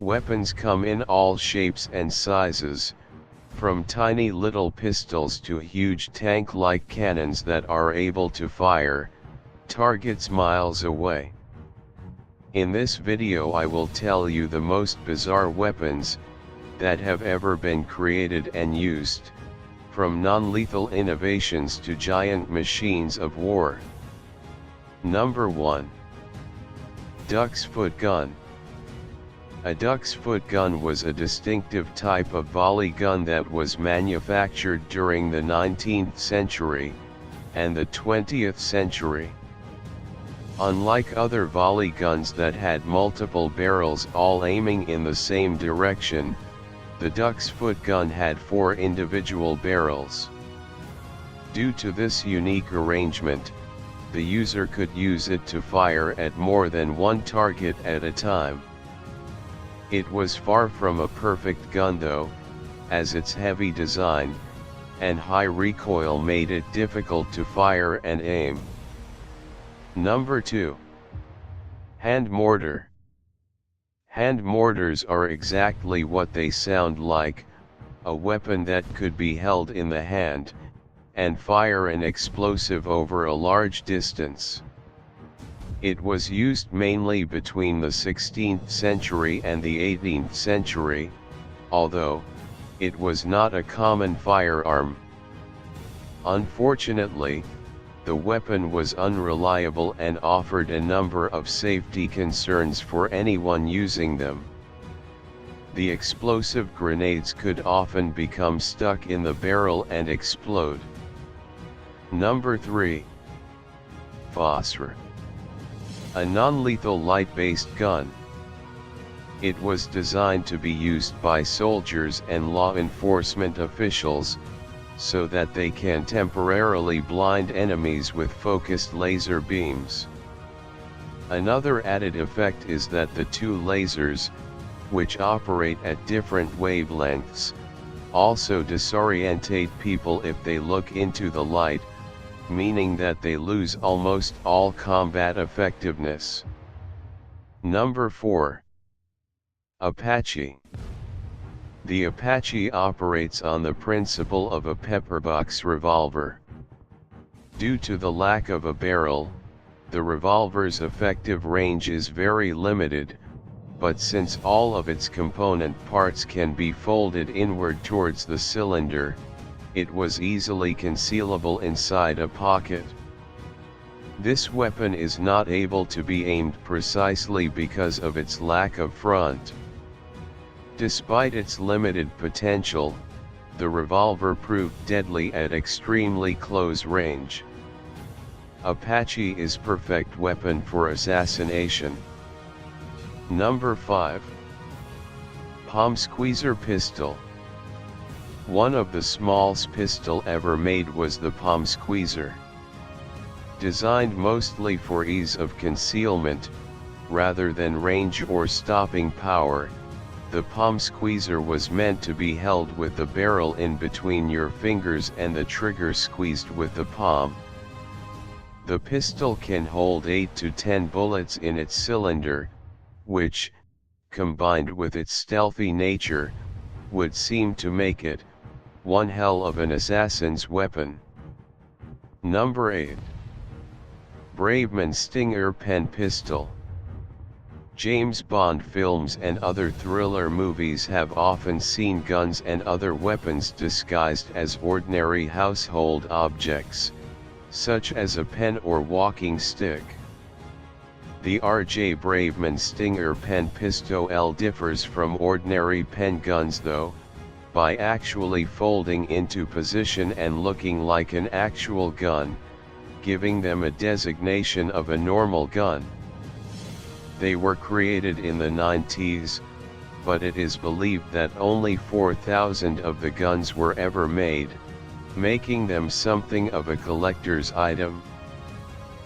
Weapons come in all shapes and sizes, from tiny little pistols to huge tank-like cannons that are able to fire targets miles away. In this video I will tell you the most bizarre weapons that have ever been created and used, from non-lethal innovations to giant machines of war. Number 1. Duck's Foot Gun. A duck's foot gun was a distinctive type of volley gun that was manufactured during the 19th century and the 20th century. Unlike other volley guns that had multiple barrels all aiming in the same direction, the duck's foot gun had 4 individual barrels. Due to this unique arrangement, the user could use it to fire at more than one target at a time. It was far from a perfect gun though, as its heavy design and high recoil made it difficult to fire and aim. Number 2. Hand mortar. Hand mortars are exactly what they sound like, a weapon that could be held in the hand and fire an explosive over a large distance. It was used mainly between the 16th century and the 18th century, although it was not a common firearm. Unfortunately, the weapon was unreliable and offered a number of safety concerns for anyone using them. The explosive grenades could often become stuck in the barrel and explode. Number 3. Phosphor. A non-lethal light-based gun. It was designed to be used by soldiers and law enforcement officials, so that they can temporarily blind enemies with focused laser beams. Another added effect is that the 2 lasers, which operate at different wavelengths, also disorientate people if they look into the light, meaning that they lose almost all combat effectiveness. Number 4. Apache. The Apache operates on the principle of a pepperbox revolver. Due to the lack of a barrel, the revolver's effective range is very limited, but since all of its component parts can be folded inward towards the cylinder, it was easily concealable inside a pocket. This weapon is not able to be aimed precisely because of its lack of front. Despite its limited potential, the revolver proved deadly at extremely close range. Apache is perfect weapon for assassination. Number 5. Palm Squeezer Pistol. One of the smallest pistol ever made was the Palm Squeezer. Designed mostly for ease of concealment, rather than range or stopping power, the Palm Squeezer was meant to be held with the barrel in between your fingers and the trigger squeezed with the palm. The pistol can hold 8 to 10 bullets in its cylinder, which, combined with its stealthy nature, would seem to make it one hell of an assassin's weapon. Number 8. Braveman Stinger Pen Pistol. James Bond films and other thriller movies have often seen guns and other weapons disguised as ordinary household objects, such as a pen or walking stick. The R.J. Braveman Stinger Pen Pistol differs from ordinary pen guns though, by actually folding into position and looking like an actual gun, giving them a designation of a normal gun. They were created in the 90s, but it is believed that only 4,000 of the guns were ever made, making them something of a collector's item.